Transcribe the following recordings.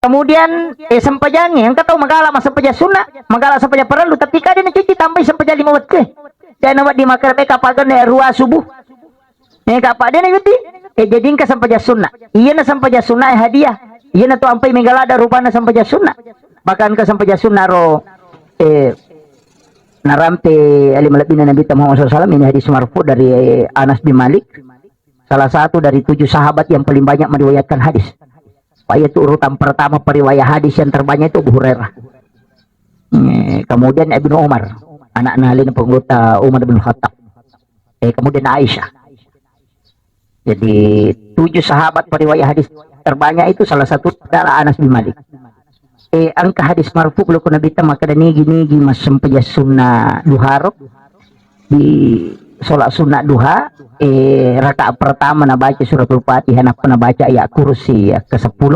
Kemudian sampajangi yang kata magala sampaja sunna, magala sampaja perlu tapi kadang cuci tambah sampaja 5 wat ke. Dan awak dimakan mereka pakai ruah subuh. Kapag din yuti jadi ka sampaja sunna. Iya na sampaja sunna hadiah. Iya na to ampay mengalada rupa na sampaja sunna. Bahkan ka sampaja sunna ro naramte alimalapina Nabi Muhammad SAW, ini hadis marfu dari Anas bin Malik, salah satu dari 7 sahabat yang paling banyak meriwayatkan hadis. Yaitu urutan pertama periwayat hadis yang terbanyak itu Abu Hurairah. Kemudian Ibnu Umar, anak nalin penggota Umar bin Khattab. Kemudian Aisyah. Jadi 7 sahabat periwayat hadis terbanyak itu salah satu adalah Anas bin Malik. Angka hadis marfu kalau Nabi maka gini mas sampaja sunnah duha di sholat sunnah duha rakaat pertama na baca suratul Fatihah na baca ayat kursi ya ke-10.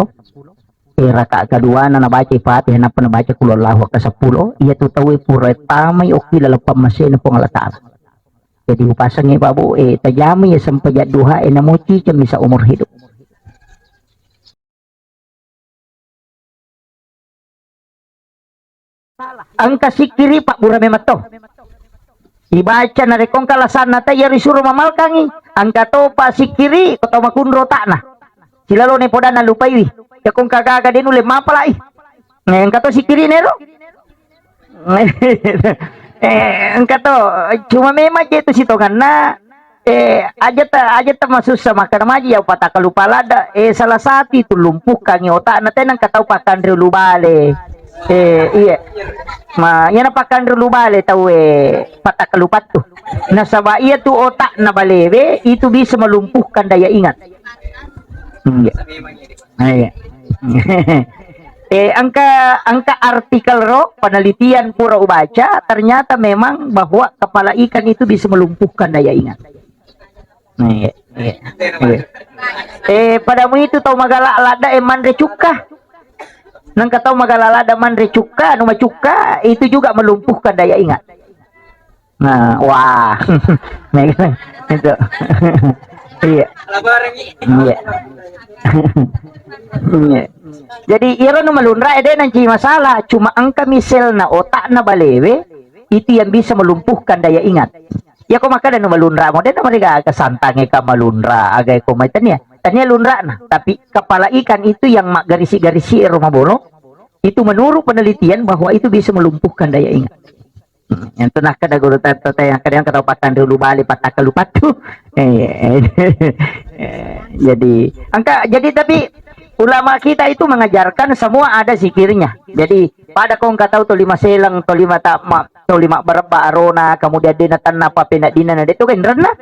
Rakaat kedua na baca Fatihah na baca qul huwallahu ke-10. Iya tu tahu pertama oki lalapam masih na Allah Taala. Jadi upasangnya babu tajami ya sampaja duha na mochi bisa umur hidup. Angka sikiri Pak Burame Mato dibaca na rekong kalasan na tayo risuro mamalkangi angka to pa sikiri koto makundro takna silalo ne poda na lupaywi ya kung kagaga din uli mapalai ngayon ka to sikiri nero angka to cuma memang itu sitogan na aja ta masus sama karmaji ya patakalupalada salah satu itu lumpuh kangi otak na tenang katau pakandre lubale iya yan napakan dulu bale tahu patakalupat tuh nasaba iya tuh otak na balewe itu bisa melumpuhkan daya ingat. Angka artikel penelitian pura ubaca ternyata memang bahwa kepala ikan itu bisa melumpuhkan daya ingat. Padamu itu tahu magala lada mandre cuka nang katau magalalada mandre cuka nu macuka itu juga melumpuhkan daya ingat. Nah, wah. Itu. Iya. Iya. Jadi ira nu malunra ede nanti masalah cuma angka misel na otak na balewe itu yang bisa melumpuhkan daya ingat. Ya kok maka nu malunra mo den mereka kesantange ka malunra agay ko maitan ya. Tanya lunra nah, tapi kepala ikan itu yang garisi-garisi rumah bono itu menurut penelitian bahwa itu bisa melumpuhkan daya ingat. Yang tenang kada guru tata yang kadang kata patan dulu balik patah kelupat tuh. Jadi tapi ulama kita itu mengajarkan semua ada zikirnya. Jadi pada kong kata tu 5 selang, tu 5 takma, tu 5 berba arona, kemudian dina tanah apa pindah dina na itu kan rena.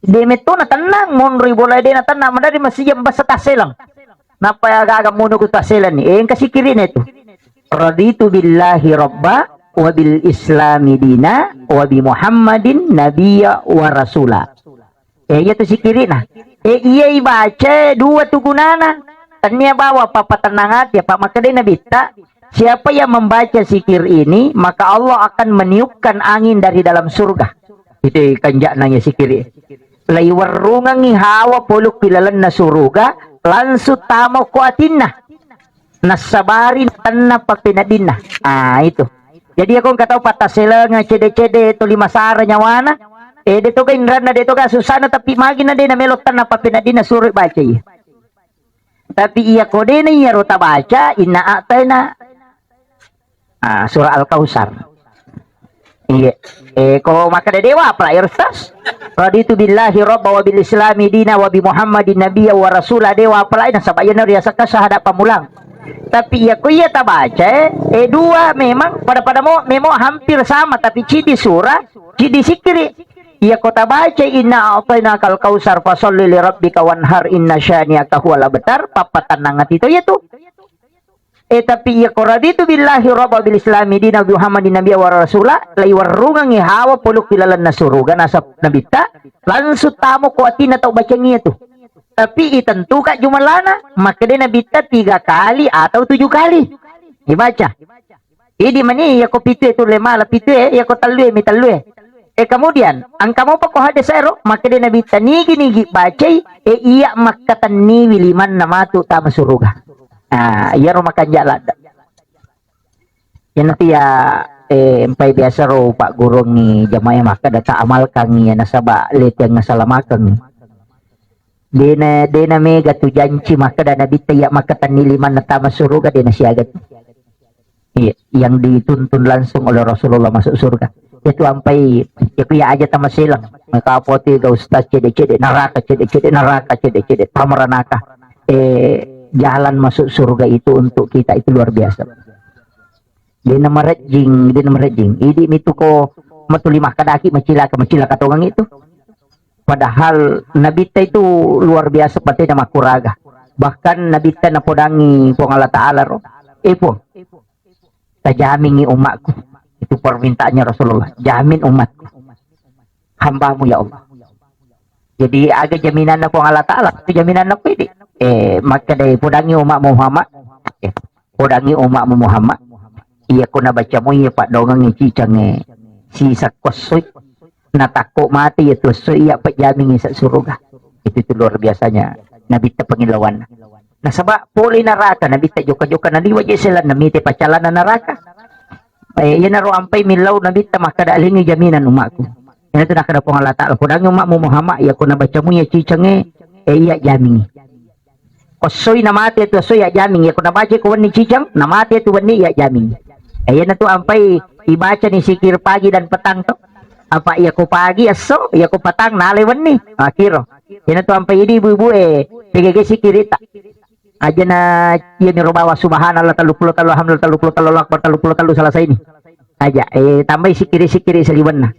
Demet to na tanang monri bola de na tanang madari masih jam basa taselang. Napa agak mono ko taselan ni yang kasikiri na ito. Raditu billahi rabba wa bil islami dina wa bi Muhammadin nabiyya wa rasula. Iya to sikiri na. Iya ibaca dua tugunana. Tanya bawa papa tenangat ya Pak maka dia nabita. Siapa yang membaca zikir ini maka Allah akan meniupkan angin dari dalam surga. Itu kanjak nanya sikiri. Laiwarungang hawa puluk pilalan na suruga lansut tamo ko atinna nasabarin tanna papinadinna. Itu jadi ako kataw patasela nga cede-cede to 5 sara nyawana dito ka inran na dito ka susana tapi magi na din na melotan na papinadinna suri baca iya tapi iya ko din iya rota baca inaatay na surah Al-Kausar. Iya. Kalau maka dewa apa irstas raditu billahi rabba wa bil islami dina wa bi Muhammadin nabiyya wa rasula dewa apa lain sabayana riasa ka syahadat pamulang. Tapi ya ko iya tabaca dua memang pada memang hampir sama tapi cidi surah cidi sikri. Iya ko tabaca inna a'tainakal kausar fasalli li rabbika wanhar inna syani'aka huwal abtar papatan nangat itu ya tuh. Tapi iya koraditu billahi rabba bil islami dina Muhammadin nabiyya wa rasula laiwarungang hawa puluk pilalan na suruga nasa nabita lansut tamo ko atina tau bacangnya tuh. Tapi itentu kak jumalana maka dia nabita 3 kali atau 7 kali dibaca. Di mana iya ko pitu itu lema la pitu iya ko talue mi talue. Kemudian angka mo pa ko hade sero maka dia nabita nigi baca iya makatan ni wiliman namatu tama suruga. Iya ro makan jalan. Yan nanti ya empay biasa ro Pak Gurong ni jamaah maka data amalkan ni nasaba lit yang nasalamakang ni. Dena mega tu janji maka dana bitaya maka taniliman na tama suruga dena siagat. Iya, yang dituntun langsung oleh Rasulullah masuk surga. Itu sampai ya aja tama silang. Maka poti ga ustaz cede-cede neraka cede-cede neraka cede-cede tamaranaka. Jalan masuk surga itu untuk kita itu luar biasa. Dena marejing. Idi mitu ko matulima kadaki macila katongang itu. Padahal Nabi itu luar biasa pati nama kuraga. Bahkan Nabi na podangi po Allah Ta'ala ro. Po, tajamin umatku. Itu permintaannya Rasulullah. Jamin umatku. Hambamu ya Allah. Jadi agak jaminan na po Allah Ta'ala. Itu jaminan na pwede. Maka dari podangi umat Muhammad. Podangi umat Muhammad. Iya ko na baca mo iya pak dongang ni cicang si sakosoy. Natako mati itu so iya pejaming sa surga. Itu luar biasanya Nabi ta pangilawan. Nasaba puli naraka Nabi ta joka-joka na liwa sila namiti pacalan na naraka. Yan na ro ampay milaw Nabi ta makadalingi jaminan umatku. Yan ito nakada po nga lata. Kung ang umat mo Muhammad iya ko na baca mo iya cicang iya jaming. Kosoy na mati ito so iya jaming. Iya ko na baca ko ni cicang na mati ito wani iya jaming. Yan na to ampay ibaca ni sikir pagi dan petang to. Apa iya ko pagi aso iya ko patang nalewan ni akiro yan to ampai idi ibu pegege si kirita aja na iya ni robawa subhanallah 30 alhamdulillah 30 akbar 30 selesai ini aja tambah sikiri saliwan na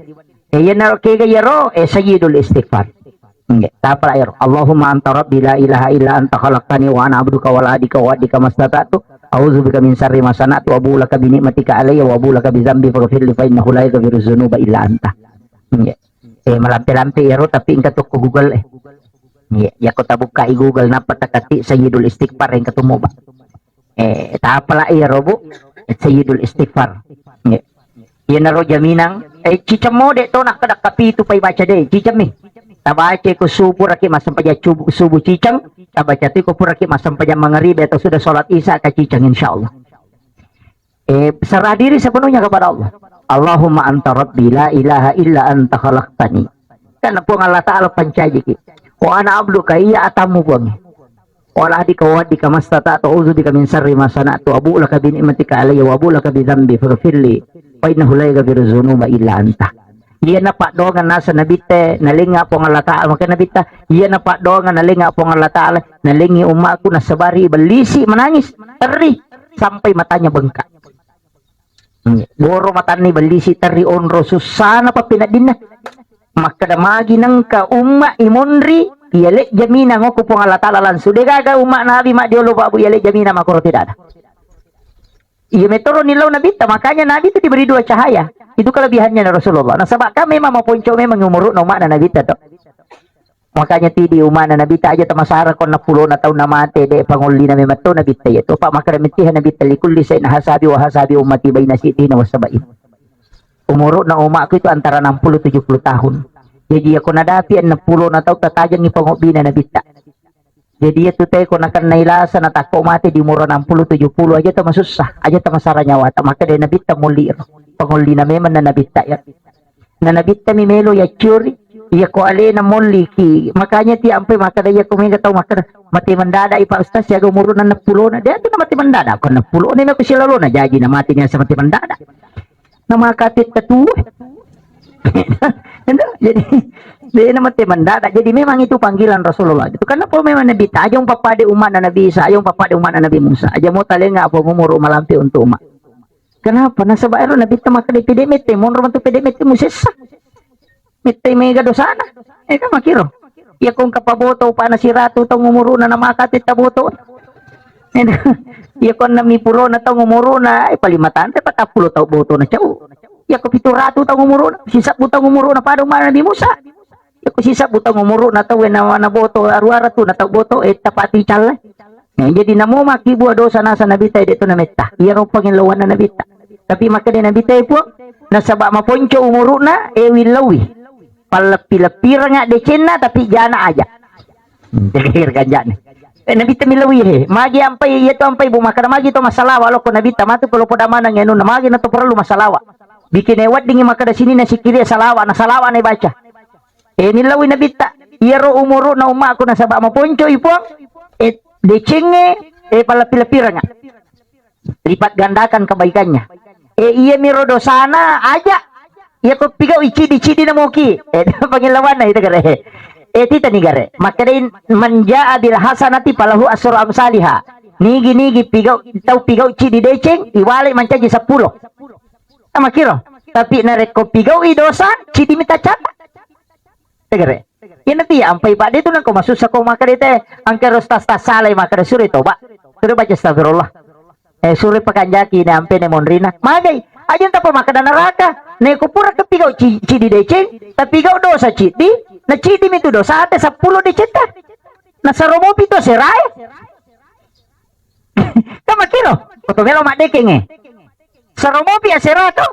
yan na kege yaro sayyidul istighfar nggak tapala yaro Allahumma anta rabbi la ilaha illa anta khalaqtani wa ana abduka wa la adika wa adika mastata'tu a'udzubika min syarri ma sana'tu wa a'udzu bi ni'matika alayya wa a'udzu bi dzambi faghfir li fa innahu la yaghfiru dzunuba illa anta. Malampi-lampi ero tapi ingkat ko Google ya ko tabuka i Google na patakati sayyidul istighfar yang ketemu ba. Tapala ero bu sayyidul istighfar. Yan naro jaminang cicam mo de to nakadak kapito pay baca de cicam mi. Tabace ko subu raki masam paja subu cicang tabaca ti ko puraki masam paja mangaribe atau sudah salat isya ka cicang insyaallah. Serah diri sepenuhnya kepada Allah. Allahumma anta rabbi la ilaha illa anta khalaqtani. Karena po Allah Ta'ala pancaji ki. Wa ana abduka iya atamu buang. Wa la adika wa adika mastata'tu a'udzu bika min syarri ma sana'tu abu laka bi ni'matika alayya wa abu laka bi dzambi faghfirli fa innahu la yaghfiru dzunuba illa anta. Iya na pak dongan nasa nabite nalinga po Allah Ta'ala maka nabita iya na pak dongan nalinga po Allah Ta'ala nalingi umatku nasabari belisi menangis teri sampai matanya bengkak. Boro matani balisi tari onro susana pa pinadina maka damagi nangka umma imonri yale jamina ngoko po Allah Ta'ala lansu de gaga umma nabi mak diolo babu yale jamina makoro tidak ada iya metoro nilaw nabi ta makanya nabi itu diberi 2 cahaya itu kelebihannya Rasulullah nah sabak kami memang ponco memang umurut no mak na nabi ta to makanya tidi umana nabi ta aja tamasara kon na pulo na taon na mate de panguli na memato nabi ta ito pa makaramitihan nabi ta likulli sa hasabi wa hasabi ummati bayna sitina wa sabain umurut na umak ko itu antara 60-70 tahun jadi ako nadapi ang 60 na taon tatajang ipangobi na nabi ta jadi ito tayo ko nakan nailasa na tako mate di umuro 60-70 aja ta masusah aja ta masara nyawa ta maka de nabi ta muli panguli na meman na nabi ta na nabi ta mimelo ya churi iya ko ali na moliki makanya ti ampe maka daya ko mega taw maka mati mandada ipa ustaz ya umuro na 60 na dia na mati mandada ko 60 ni ko sila lo na jaji na mati niya sa mati mandada na makatit katu jadi dia na mati mandada jadi memang itu panggilan Rasulullah itu karena po memang nabi ta yung papade umat na nabi Isa yung papade umat na nabi Musa aja mo talenga po umuro malampi untuk umat kenapa nasa baero nabi ta maka di pidemit mo roman to pidemit mo sesa mitay mega dosana kan makiro iya kung kapaboto pa na si Rato tong umuro na makatit taboto iya kung namipuro na tong umuro na palimatan te patapulo taw boto na chao iya ko pito Rato tong umuro na sisap butang umuro na padong man Nabi Musa iya ko sisap butang umuro na taw na boto arwara to na taw boto tapati chala jadi namo makibuah dosa na sa nabitay dito na metta iya ro pangilawan na nabita tapi maka de nabitay po nasaba maponcho umuro na wilawi palapi-lapira nga de China tapi jana aja. Dikir kan jana. nabita milawi he magi ampai iya to ampai bu makana magi to masalah walau ko nabita matu kalau pada mana ngenu na magi na to perlu masalah bikin ewat dingi makada sini na sikiri salawa na salawa na baca nilawi nabita iya ro umuru na uma ako na saba maponcho ipuang decenge palapilapira nga lipat gandakan kebaikannya iya miro dosana aja iya ko pigaw icidi na moki pangilawan na ito gare tita ni gare makarin manja bil hasanati palahu asru amsalihha nigi pigaw cidi deceng iwali mancaji 10 sama kiro tapi nareko pigaw i dosa cidi minta capa tegere yan nanti ampai pak dito nang kumasusa ko makarite ang keros tas salay makare suri toba suri baca astagfirullah suri pakanjaki na ampe ne monrina magay ayan ta pa makada neraka ne ko pura ke pigaw cidi deceng tapi pigaw dosa cidi na cidi mi tu dosa ate 10 deceta na saromo pito serai kama kilo otomelo madekeng saromo pi aserato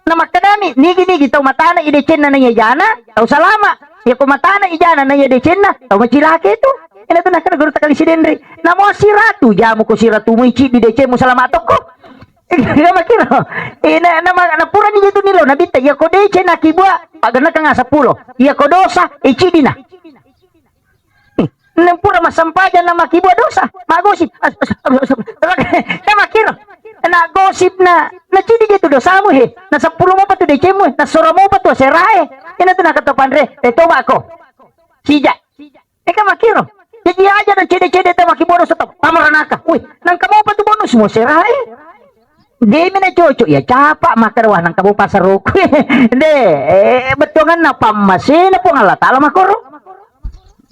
na makadami nigi tau matana idecen na nanya jana tau salama ya ko matana ijana nanya decen na tau macilake tu ina tu nak guru takali sidendri na mo siratu jamu ko siratu mo cidi decen mo salama toko kama kilo na pura ni itu nilo nabita ya ko decen na kibwa pagana ka nga 10 iya ko dosa cidi na pura masampajan na makibwa dosa magosip na makiro na gosip na cidi gitu dosa mo he na 10 mo pa to decen mo na sura mo pa to serae ina to nakatopan re toba ko sija ka makiro jadi aja na cede ta makibwa dosa to pamaranaka uy nang kamo pa to bonus mo serae di mina cucu ya capa makarwah nang kamu pasar ruku de betongan na pamasin po Allah taala makoro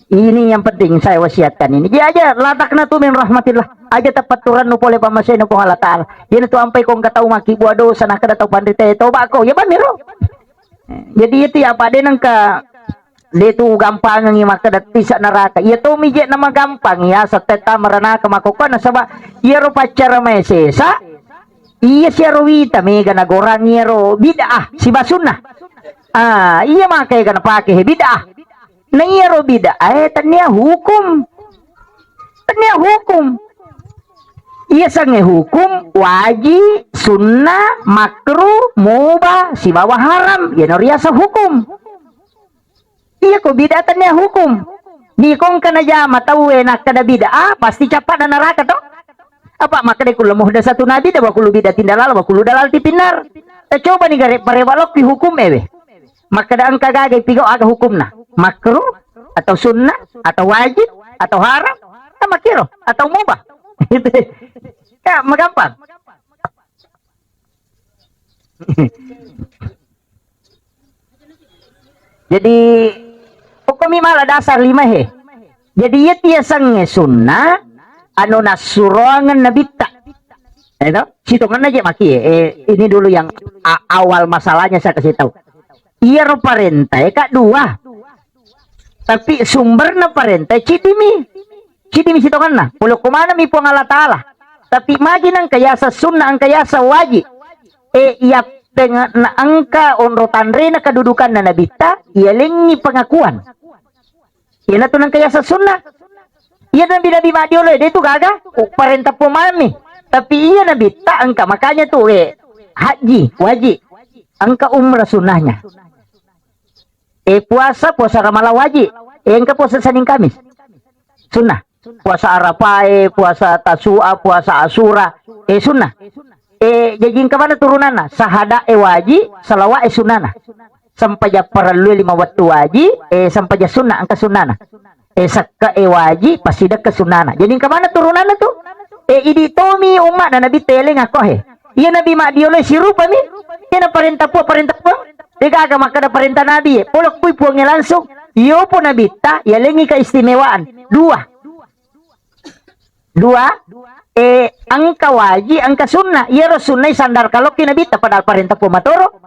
ini yang penting saya wasiatkan ini dia aja latak na tu min rahmatillah aja tapaturan no pole pamasin po Allah taala yan tu ampai kong katau maki buah dosa na kada tau pandite toba ko ya baniro jadi itu ya pade nang ka itu gampang ngi makada tisa neraka ya to mije nama gampang ya sateta merenaka makokon sabab ya ro pacara mesesa iya siya rawita may ganagorang niya ro bid'ah si basunna iya makay ka napake bid'ah na iya ro bid'ah tanya hukum iya sang hukum wajib sunnah makruh mubah si bawah haram yan riasa hukum iya ko bid'ah tanya hukum di kong kana jama tawe nak kada bid'ah pasti capat na neraka to apa maka de kula muhda satu nabi da bakulu bida tindalal bakulu dalal tipinar coba nih gare parebalok di hukum maka da angka gage pigo aga hukumna makruh atau sunnah atau wajib atau haram sama kiro atau mubah itu ya magampang jadi hukum malah dasar 5 he jadi ya tiasang sunnah anu nasurongan nabita itu situ kan aja maki ini dulu yang awal masalahnya saya kasih tahu iya ro parenta kak 2 tapi sumber na parenta cidimi situ kan na pulo kumana mi puang Allah taala tapi magi nang kayasa sunnah ang kayasa wajib iya dengan na angka onrotan rena kedudukan na nabita iya lengi pengakuan iya na tunang kayasa sunnah iya nabi madiolo dia itu gagah perintah pemami tapi iya nabi tak angka makanya tuh haji wajib angka umrah sunnahnya puasa Ramadhan wajib engka puasa Senin Kamis sunnah puasa Arafah puasa Tasua puasa Asura sunnah jadi engka mana turunana sahada wajib salawat sunnah sampai ja perlu 5 waktu wajib sampai ja sunnah angka sunnah sakka wajib pasti dak kesunana jadi ke mana turunannya tuh idi tomi umat dan nabi teleng aku iya nabi mak dioleh sirupa mi iya na perintah po dega agama kada perintah nabi polok pui puangnya langsung iyo po nabi ta ya lengi keistimewaan 2 angka wajib angka sunnah iya ro sunnah sandar kalau nabi ta padahal perintah po matoro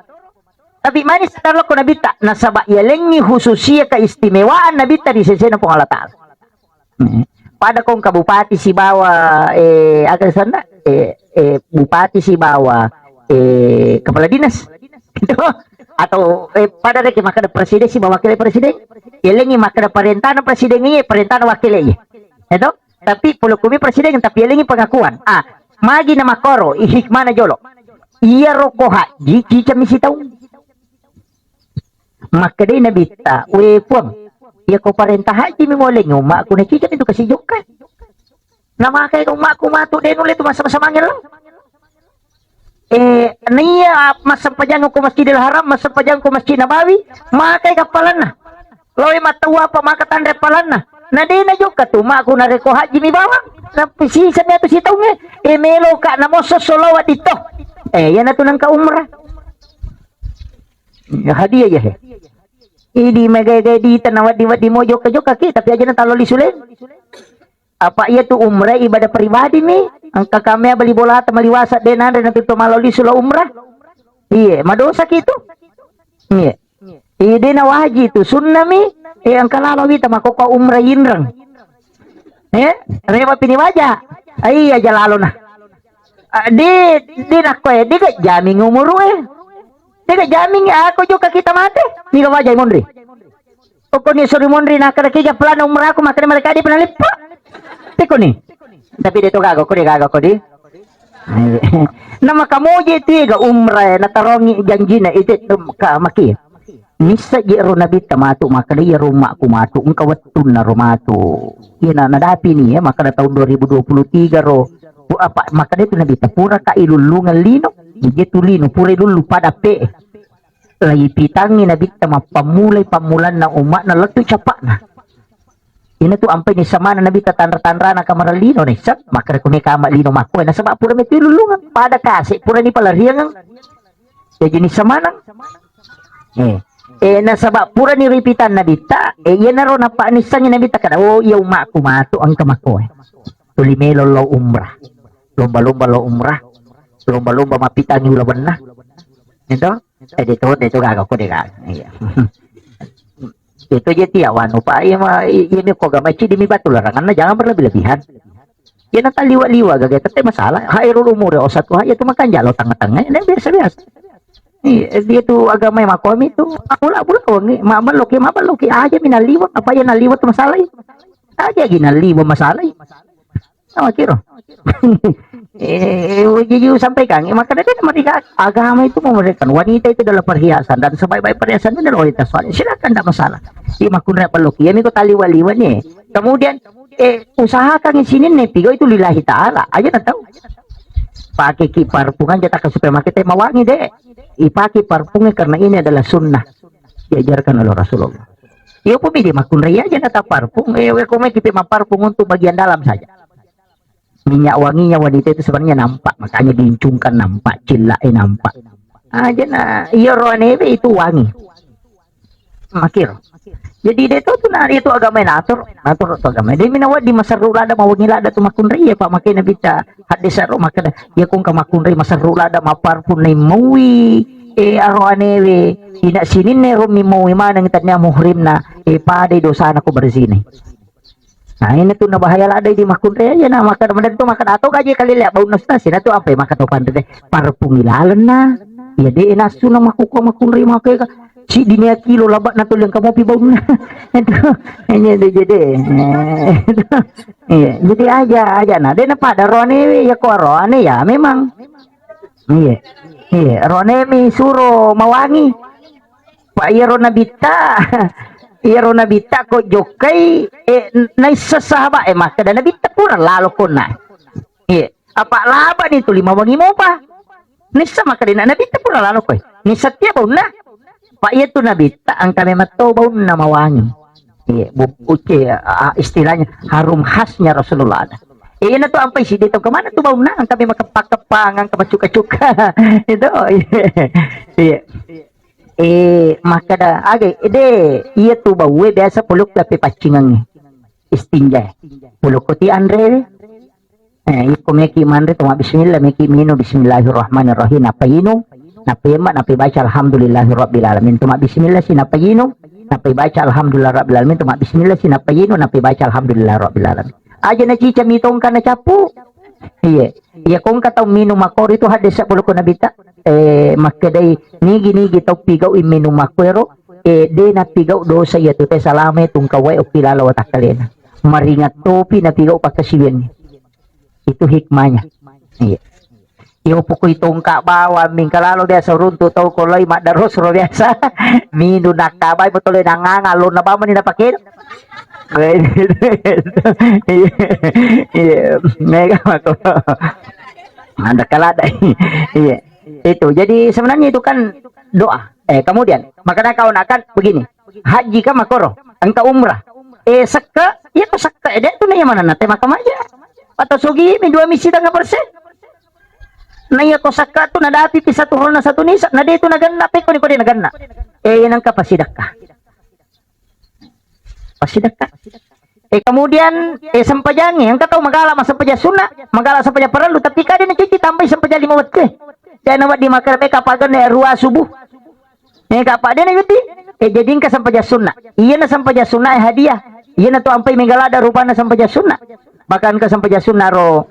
tapi manis sadar ko nabita nasaba yalengi khususia keistimewaan nabita di sisi ng Allah Ta'ala pada kong kabupati Sibawa agak sana bupati Sibawa kepala dinas atau pada reki maka presiden si wakil presiden yalengi maka perintah presiden ini perintah wakil itu Tapi pulo kumi presiden tapi elingi pengakuan. Magi na makoro ihikmana jolo. Iya roko haji cica misi tahu. Maka day nabita, we puang. Iya ko parenta haji mi moleng mak ko na cica itu kasi jokan. Namakay kong mak ko mato din ulit masama-sama lang. Niya masampajan ko Masjidil Haram, masampajan ko Masjid Nabawi, makay kapalan na. Loy matawa pa makatanda palan na. Na di na juga tu mak ko na reko haji mi bawang. Na pisisan niya to si taong melo ka na mo sosolowa dito. Yan na to nang ka-umrah. Hadiah ya he. Idi magagay di tanawad di mo joka kita tapi aja na talo lisulen. Apa iya tu umrah ibadah pribadi mi? Ang kakame bali bola ta maliwasa den ande na to maloli sula umrah. Iya, madosa gitu. Iya. Ide na waji tu sunnah mi. Ang kalalawi ta makoko umrah yinrang. Reba pini waja. Ay aja lalo na. Di nakwe, di ka jaming umuru Di ka jaming ako juga kita mate. Di ka wajay mondri. Oko ni sorry mondri nakarakiga plano umrah ko makane mereka di penalipa. Tiko ni. Tapi dito gago ko di. Nama kamuji tiga umrah na tarongi janji na iti ka maki. Nisa jero na bita matu maka dia rumah ku matu ungkawatun na rumatu. Ina nadapi ni maka na tahun 2023 ro. Apa maka dia tu na bita pura ka ilulungan lino. Gitu lino pura dulu pada pe. Lagi pitangi na bita mapamulay pamulan na umat na latu capak na. Ina tu ampai ni sama na nabita tandra-tandra na kamar lino ni sab maka ko ni kama lino mako na sabab pura may tilulungan pada kasi pura ni palariang jadi ni sama nang na sabab pura ni ripitan nabita yan na ro na paanisan ni nabita kada iya umaku mato ang kamako tulimelo lo umrah lomba-lomba lo umrah lomba-lomba mapitan yung laban na ito dito gagaw ko iya itu jadi awan upah ini kok gak macam demi batu larangan nah jangan berlebih-lebihan ya nanti liwa-liwa gak tapi masalah hairul umur ya satu ya itu makan jalo tengah-tengah ini biasa-biasa dia tuh agama yang makom itu aku lah nih mabaloki aja minaliwa apa ya naliwa tuh masalah aja gini naliwa masalah sama kiro jadi sampaikan maka dari mereka agama itu memberikan wanita itu adalah perhiasan dan sebaik-baik perhiasan itu adalah wanita soalnya silakan tidak masalah di makunnya peluki ini kok tali waliwan nih kemudian usahakan di sini nih pigo itu lillahi ta'ala aja tak tahu pakai parpungan jatah ke supermarket mawangi deh pakai parfumnya karena ini adalah sunnah diajarkan oleh Rasulullah iya pun di makun raya aja tak parfum kau mau kita parfum untuk bagian dalam saja minyak wanginya wanita itu sebenarnya nampak makanya diincungkan nampak cilai nampak aja nah iya rohane itu wangi makir jadi dia tuh itu agama natur itu agama dia minawat di masa rulada mau wangi lada tuh makun ria pak makanya bisa hadis ro makanya ya kung kamakun ria masa rulada mapar pun nih mawi rohane tidak sini nih rumi mawi mana ngitanya muhrim na pada dosa aku bersini. Nah ini tuh bahaya lah ada di makun ya nah maka kemudian tuh makan atau gaji kali lihat bau nasi nah tuh apa ya maka tuh pandai parfum ilalan nah ya deh nasu nama kuku makun rima kayak si dinia kilo labat nato yang kamu pi bau nah itu ini jadi iya jadi aja nah dia pada rone ya kok rone ya memang iya rone mi suruh mawangi pak iya rona bita Iro nabita ko jokai naisa sahabat maka dan nabita pura lalo ko na apa laban itu lima wangi mo pa nisa maka din nabita pura lalo ko nisa tiya ba na pa itu nabita ang kami matobaw na mawangi istilahnya harum khasnya Rasulullah yan na to ang paisi dito kemana to ba na ang kami makapakapang ang kamacuka-cuka itu maka dah iya tu bawa biasa puluk tapi pacingan istinja puluk koti andre iko meki mandre tuma bismillah meki minu bismillahirrahmanirrahim napa inu napa emak napa baca alhamdulillahirabbil alamin tuma bismillah si napa inu napa baca alhamdulillahirabbil alamin tuma bismillah si napa inu napa baca alhamdulillahirabbil alamin aja na cica mitong kana capu iya kung kataw minum makor itu hadis sa puluk ko nabita makaday nigi tau pigaw iminum makwero de na pigaw do sa yato te salame tung kaway o kilala watak kalena maringat topi na pigaw pagkasiyan. Itu hikmahnya. Iya. Iyo pukoy tongka bawa ming kalalo dia sa runto tau ko loy madaros ro biasa. Minu nakabay mo tuloy nangangalo na ba man ni napakin? Iya, mega mako. Anda kalada. Iya. Itu. Jadi sebenarnya itu kan doa. Kemudian maka kau akan begini. Haji ka makoro, engkau umrah. Sakka, ya ko sakka. Dia tu na yaman na tema kamaja. Atau sugi mi 2 misi tangga persen. Na iya ko sakka tu nadapi pi satu hol na satu nisa. Na dito naganna pe ko ni naganna. Yan ang kapasidak ka. Pasidak ka. Kemudian sampajangi yang kata magala sampaja sunna, magala sampaja perlu tapi kada ni cuci tambah sampaja 5 wat ke. Dan awat di makar pe kapagan ruah subuh. Kapag din yuti. Jadin ka sampaja sunna. Iya na sampaja sunna hadiah. Iya na to ampay mengalada rupa na sampaja sunna. Bahkan ka sampaja sunna ro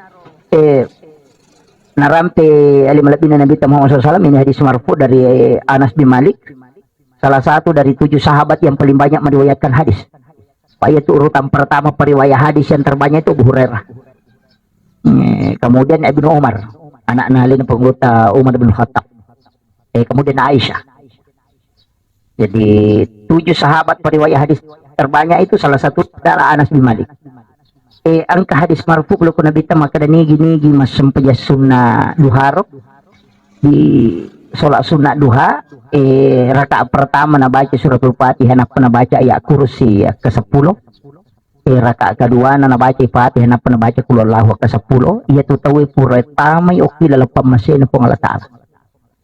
narampe alimalabina Nabi Muhammad SAW, ini hadis marfu dari Anas bin Malik, salah satu dari 7 sahabat yang paling banyak meriwayatkan hadis. Yaitu urutan pertama periwayat hadis yang terbanyak itu Abu Hurairah. Kemudian Ibnu Umar, anak nalin penggota Umar bin Khattab. Kemudian Aisyah. Jadi 7 sahabat periwayat hadis terbanyak itu salah satu adalah Anas bin Malik. Angka hadis marfu kalau kuna bita maka gini mas sampaja sunnah duha di sholat sunnah duha rakaat pertama na baca suratul Fatihah na baca ayat kursi ke-10 rakaat kedua na baca Fatihah na baca qul huwallahu ke-10 iya tu tawi pura tamay okila lapam masin po Allah Taala.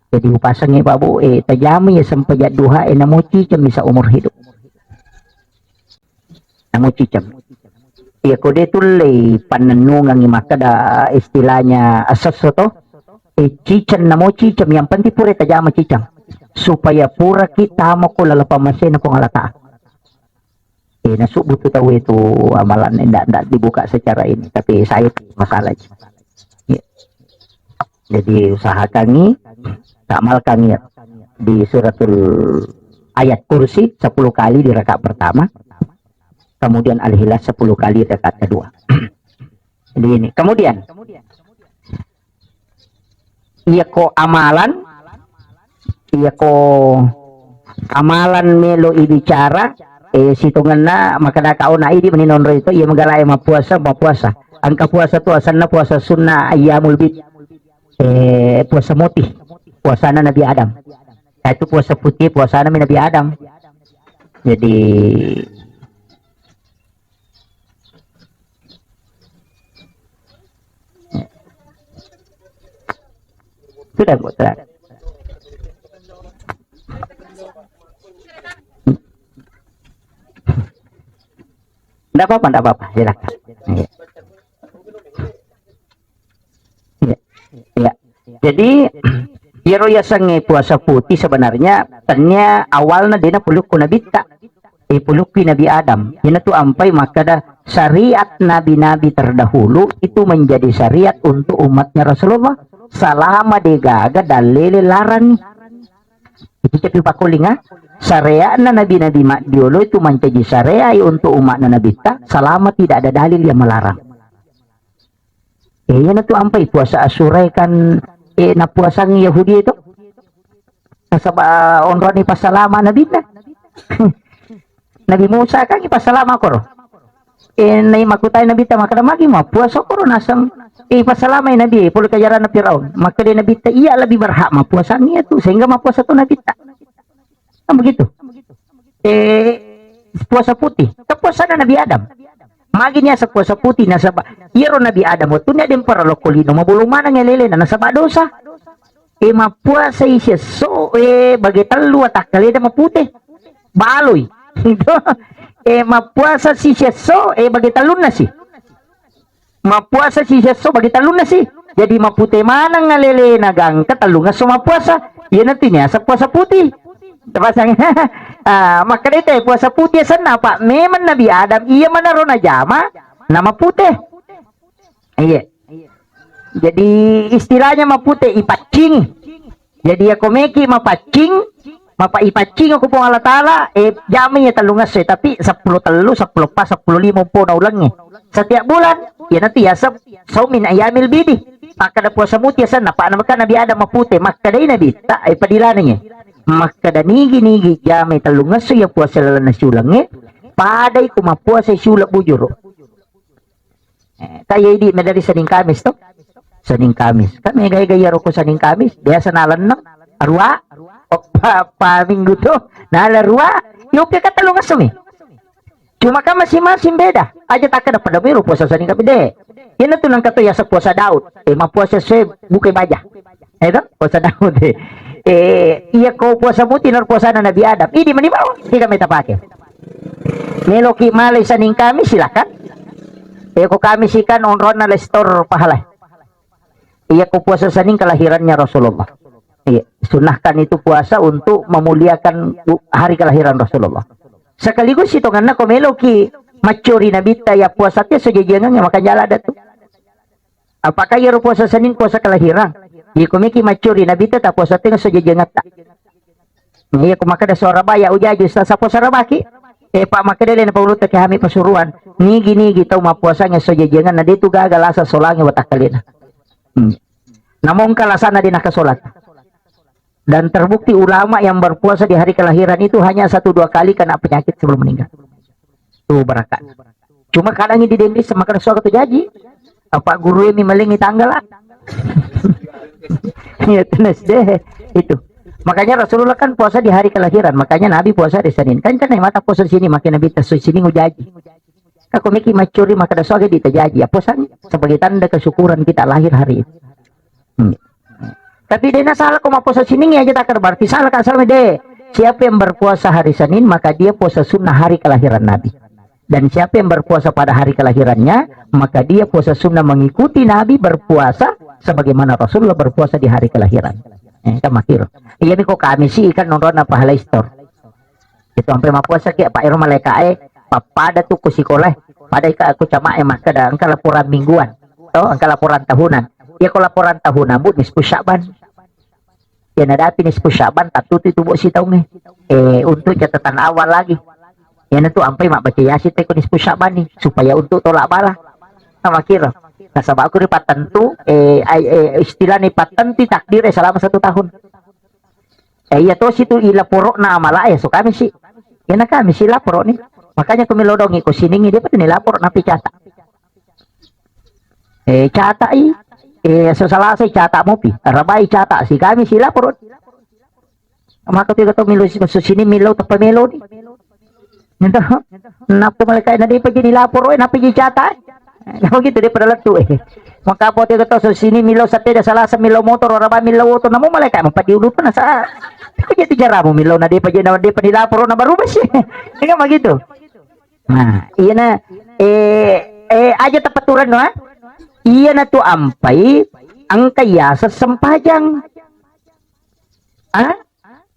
Jadi upasangnya babu tajami ya sampaja duha namuci cam bisa umur hidup. Namuci cam. Ya kode tulay pananungang makada istilahnya asas to cicang namo cicam yang penting pura tajama cicang supaya pura kita mo ko lalapamasin na pangalata. Nasubut tahu itu amalan tidak dibuka secara ini tapi saya masalah. Ya. Jadi usahakan ni amalkan ya di suratul ayat kursi 10 kali di rakaat pertama. Kemudian Al-Ikhlas 10 kali rakaat kedua. Jadi ini. Kemudian iya ko amalan melo ibicara situngan na makadakao na idi maninonro itu iya magalay mapuasa. Angka puasa tu asan na puasa sunnah ayyamul bid. Puasa mutih. Puasa na Nabi Adam. Itu puasa putih puasa na Nabi Adam. Jadi sudah Bu, sudah. Tidak apa-apa, silakan. Ya. Jadi, ya sange puasa putih sebenarnya, tanya awalnya dia peluk Nabi tak, peluk Nabi Adam. Ini tuh ampai maka dah syariat nabi-nabi terdahulu itu menjadi syariat untuk umatnya Rasulullah. Selama digaga dalil larang itu tapi pakuling syariat na nabi-nabi dulu itu menjadi syariat untuk umat nabi tak selama tidak ada dalil yang melarang. Yan itu ampai puasa Asyura kan na puasang Yahudi itu sabah onroni pasalama nabi na Nabi Musa kan pasalama koro nai makutai nabi ta maka magi mau puasa koro nasang pasalamay nabi puluh kajaran na Firaun maka dia nabi ta iya lebih berhak mapuasanya tu sehingga mapuasa tu nabi ta begitu puasa putih puasa na Nabi Adam maginya sa puasa putih na sabah iro Nabi Adam tu na din para lokolino mabulong mana ngelele na sabah dosa mapuasa isya so bagi telu atak kali na maputih baloy mapuasa si so bagi talun na si mapuasa si so bagi talun na si jadi maputih mana ngalele nagang katalun nga so mapuasa yan natin sa puasa putih terpasang maka dito puasa putih sana pak memang Nabi Adam iya manaro na jama nama putih iya jadi istilahnya maputih ipacing jadi aku meki mapacing Mapaipacing ako po Allah Ta'ala, jami niya talungas tapi 10 telu, 10 pas, 10 limo po na ulang setiap bulan, yan nanti ya saumin ayamil bidi, maka da puasa mutiasan na paano ka nabi Adam maputi, maka da nabi, ay padilanan niya, maka da nigi jami talungas ya puasa lalan na sulang paday kumapuasa sulap bujuro. Kaya hindi medali Senin Kamis to, Senin Kamis, kami gaya-gaya ko Senin Kamis, biasa nalan na, arwa, minggu tuh nalarua yung katalungas sumi cuma kan masing-masing beda aja tak ada pada biru puasa Senin Kamis deh yan na tunang kato ya sa puasa Daud mapuasa se bukay baja puasa Daud iya ko puasa muti nor puasa na Nabi Adam ini manibaw hindi kami tapake meloki malay Senin Kamis silakan ko kami sikan onron na lestor pahala iya ko puasa Senin kelahirannya Rasulullah. Sunahkan itu puasa untuk memuliakan hari kelahiran Rasulullah. Sekaligus itu karena komeloki macuri nabita ya puasa teh sejajangan yang makan jala datu. Apakah ya puasa Senin puasa kelahiran? Ya komiki macuri nabita tak puasa teh sejajangan tak. Ya kumaka da Surabaya ujaju sa puasa rabaki. Pak maka dele na paulut ke kami pasuruan. Nigi tau mapuasanya sejajangan na ditu gagal asa solange watak kalina. Namun kalasana di nakasolat. Dan terbukti ulama yang berpuasa di hari kelahiran itu hanya 1-2 kali kena penyakit sebelum meninggal. Tuh berakat. Cuma kadang di dendis sama kada suatu jaji. Apa guru ini melingi tanggal lah. Ya tenas deh itu. Makanya Rasulullah kan puasa di hari kelahiran. Makanya Nabi puasa di Senin. Kan mata puasa di sini makin Nabi tasu sini ngujaji. Kako miki macuri maka ada suatu di tajaji. Ya puasa sebagai tanda kesyukuran kita lahir hari itu. Tapi dia salah kok mau puasa Senin aja tak berarti salah kan salah deh. Siapa yang berpuasa hari Senin maka dia puasa sunnah hari kelahiran Nabi. Dan siapa yang berpuasa pada hari kelahirannya maka dia puasa sunnah mengikuti Nabi berpuasa sebagaimana Rasulullah berpuasa di hari kelahiran. Kan makir. Iya nih kok kami sih kan nonton apa hal istor. Itu sampai mau puasa kayak Pak Irma lekae pada tuh ku sekolah pada aku cama maka ada angka laporan mingguan. Angka laporan tahunan. Ya kalau laporan tahunan bu nisfu Sya'ban. Ya nadapi nisfu Sya'ban tatu itu bu si tahu nih. Untuk catatan awal lagi. Ya itu ampai mak baca yasin teko nisfu Sya'ban nih supaya untuk tolak bala. Sama kira. Nah sabak aku di patentu istilah nih patentu takdir selama 1 tahun. Ya to situ ilaporo na amala so kami sih. Ya na kami sih laporo nih. Makanya kami lodongi ko siningi dia pati nilapor na picata. Cata sesalah saya catak mopi, rabai catak si kami sila perut. Maka tiga tu milu sini milu tapi milu ni. Nanti, napa mereka nanti pergi di lapor, napa pergi catak? Kalau gitu dia pada letu. Maka apa tiga tu sini milu sate dah salah milu motor, rabai milu motor, namu mereka mempat diulut pun asa. Kau jadi cara mu milu nanti pergi di lapor, na baru bersih. Enggak begitu. Nah, iya na, aja tepaturan no. Iya na tu ampai ang kaya sa sempajang.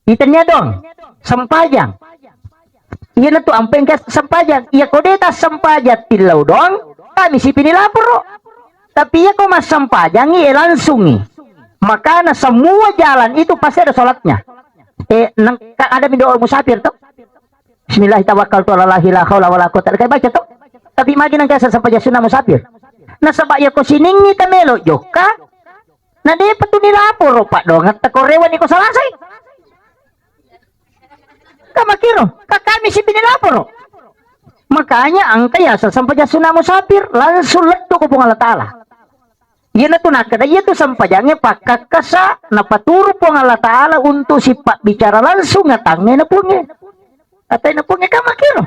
Ditanya dong, sempajang. Iya na tu ampai ang sempajang. Iya ko deta sempajat tilaw dong. Kami si pinilapuro. Tapi iya ko mas sempajang langsung maka na semua jalan itu pasti ada sholatnya. Ada doa musafir tuh. Bismillahirrahmanirrahim. La ilaha illallah kayak baca tuh. Tapi magi nang kasa sampajang sunah musafir. Nasabaya ko siningi tamelo joka na di patu nilapor pak dong at korewan ko salasay kamakiro kakami si pinilapor makanya ang kaya sa sampaja sunamo sapir langsung leto ko pong Allah Ta'ala yan na tunakada iya to sampajangnya pakakasa na paturo pong Allah Ta'ala untuk si pak bicara langsung ngatangnya na pungi atay na pungi kamakiro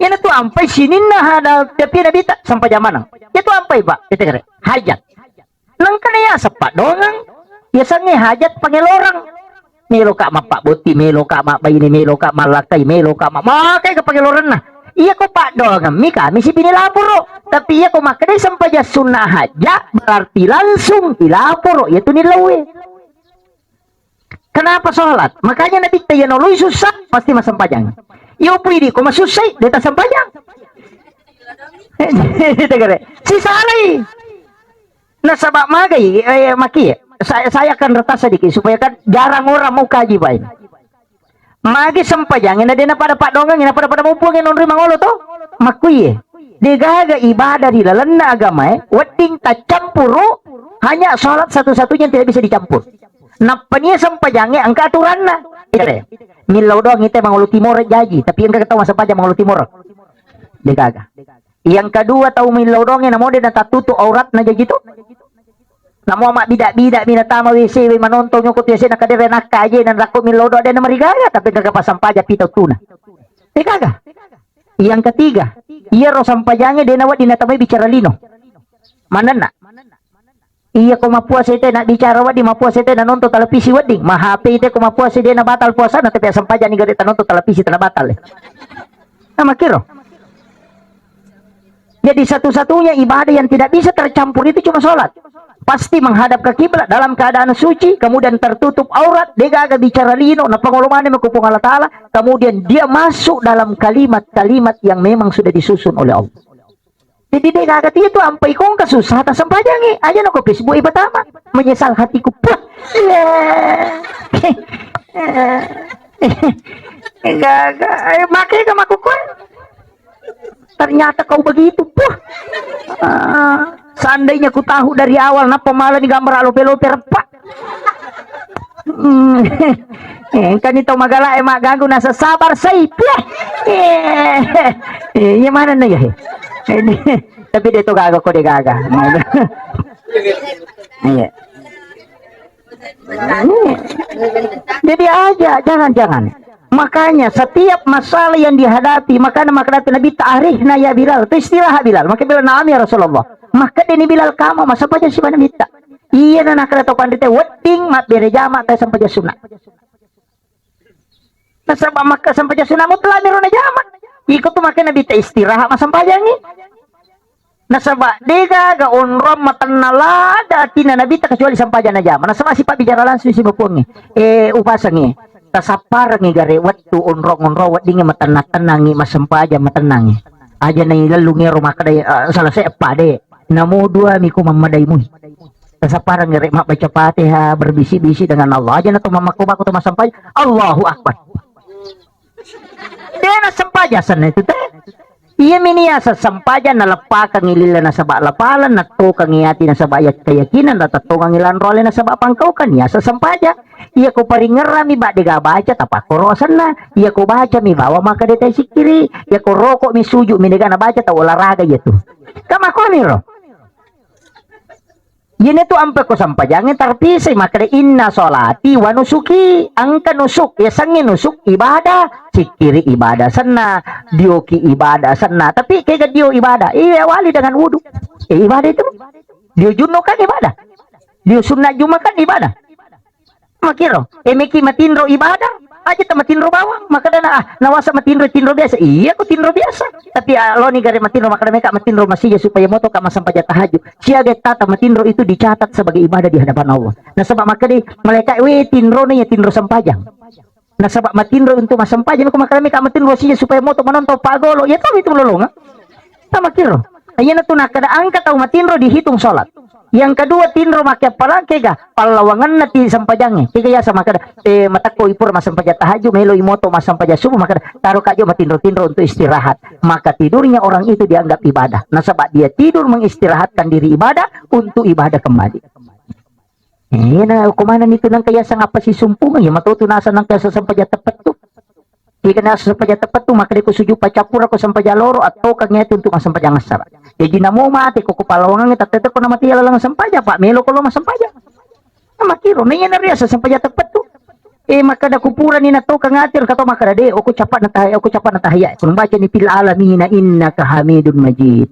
yan na to ampay sinin na hada tapi na dita sampajamanang itu ampai pak itu kere hajat nang kanaya sa pak dongang biasanya hajat pangelorang melo ka mapak buti melo ka mabayi ni melo ka malakay melo ka mamakay ka pangeloran na iya ko pak dongang mi kami si pinilapuro tapi iya ko makade sampaja sunnah haja berarti langsung ilapuro itu nilawe kenapa sholat makanya nabi tayanului susah pasti masampajang yo pwede ko masusay deta sampajang si salay nasabak magay maki saya akan retas sedikit supaya kan jarang orang mau kaji baik Magi sampajang ina dina pada pak dongang ina pada mumpung ina nuri mangolo to. Makuye. Digaga ibadah di lalana agama wedding tak campuru hanya sholat satu-satunya yang tidak bisa dicampur. Napanya sampajangnya angka aturanna. Ire. Milau doang ite mangolo timor jaji, tapi yang ketawa sampajang mangolo timor. Digaga. Yang kedua tahu milau doang ina mode dan tatutu aurat na jaji to. Namo mak bidak-bidak minatama WC manonton nyukut WC nakadere nakaje dan raku milau doang dan marigaga tapi gaga pasampaja pito tuna. Digaga. Yang ketiga, iya ro sampajangnya dia nawat dinatamai bicara lino. Mana nak? Iya ko mapuas ite nak bicara wadi mapuas ite na nonton televisi wedding. Mahape ite ko mapuas ite na batal puasa na tapi sampajang ni gade nonton televisi na batal. Nama kiro. Jadi satu-satunya ibadah yang tidak bisa tercampur itu cuma sholat. Pasti menghadap ke kiblat dalam keadaan suci, kemudian tertutup aurat, dia agak bicara lino, na pangulumane makupung Allah Ta'ala, kemudian dia masuk dalam kalimat-kalimat yang memang sudah disusun oleh Allah. Jadi dia agak itu ampai kong kasusah tak sampajangi, aja no ko Facebook pertama, menyesal hatiku, puh, gagak, makai ke makukun. Ternyata kau begitu, puh. Seandainya ku tahu dari awal, napa malah digambar alope-lope repak. Kan itu magala emak ganggu nasa sabar say, puh. Yang mana na ya? Tapi dia itu gagak kok dia gagak. Jadi aja, jangan-jangan. Makanya setiap masalah yang dihadapi maka Nabi ta'arihna ya Bilal, itu istilah Bilal. Maka Bilal na'am ya Rasulullah. Maka ini Bilal kamu masa paja si mana minta. Iya na nakala to pandite wedding mat bere jama ta sampai sunat. Nasaba maka sampai sunat mutlak mirona jama. Ikut tu maka Nabi ta istirahat mas sampai jangi. Nasaba dega ga onrom matanala da tina Nabi ta kecuali sampai jana jama. Nasaba si pak bicara langsung si bapungi. Upasangi. Tasapar ngi gare waktu onro wedding matanang-tanangi masampaja matanangi. Aja na lalu ngi rumah kadai selesai apa de. Namo dua miku mamadai mu. Tasapar ngi mak baca Fatihah berbisi-bisi dengan Allah. Aja na to mamaku baku to masampaja. Allahu Akbar. Dia na sampaja sana itu teh. Iya minia sa sampaja na lapakan ngilila na sabak lapalan na to kangiati na sabak keyakinan na tatong ngilan role na sabak pangkau kan ya sa sampaja. Iya ko paringera mi ba diga baca tapak korosan na. Iya ko baca mi bawa maka detay sikiri. Iya ko rokok mi suju mi diga na baca ta olahraga gitu. Kama ko ni ro. Yun ito ampe ko sampajangin tarpisay maka inna solati wa nusuki angka nusuk ya sangi nusuk ibadah sikiri ibadah sana dioki ibadah sana tapi kayak dio ibadah iya wali dengan wudu ibadah itu dio juno kan ibadah dio sunat juma kan ibadah makiro miki matinro ibadah aja ta matinro bawang maka dana nawasa matinro biasa iya ko tinro biasa tapi lo ni gare matinro maka mereka matinro masih supaya moto ka masampaja tahajud siaga tata matinro itu dicatat sebagai ibadah di hadapan Allah nah sebab maka di mereka tinro nya tinro sampajang nah sebab matinro untuk masampaja maka mereka matinro sih supaya moto menonton pagolo ya tahu itu lolong ta makiro ayeuna tu nak kada angkat tahu matinro dihitung salat. Yang kedua tinro makia pala kega palawangan nati sampajangnya kega ya sama kada matako ipur masampaja tahajud melo imoto masampaja subuh maka taruh kajo matinro untuk istirahat maka tidurnya orang itu dianggap ibadah nah sebab dia tidur mengistirahatkan diri ibadah untuk ibadah kembali na kumanan itu nang kaya sang apa si sumpung ya matutunasan nang kaya sampaja tepat tu jika nasa sampaja tepat tu maka diku suju pacapur ako sampaja loro atau kagnya untuk masampaja ngasara jadi namo mati ko kupalawangan tatete ko na mati lang sampaja pak melo ko lo masampaja makiro may na sa sampaja tepat tu maka da kupuran ni nato kangatir kato maka de aku capat na tahaya kung baca ni fil alamin innaka hamidun majid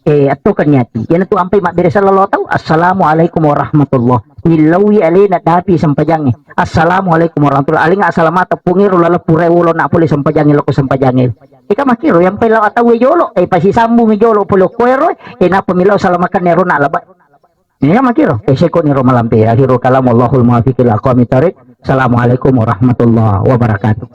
atau kanyati yan tu ampai mak bere sallallahu tahu assalamualaikum warahmatullah nilawi alena dapi sampajangi assalamualaikum warahmatullah aling assalamata pungiro lala purewolo na puli sampajangi loko sampajangi ika makiro yang pelaw atawe jolo pasi sambu mi jolo pulo kuero na pamilaw salamakan nero na labat ini makiro seko ni romalampe akhiru kalam Allahul muwaffiq ila aqwamit thariq assalamualaikum warahmatullahi wabarakatuh.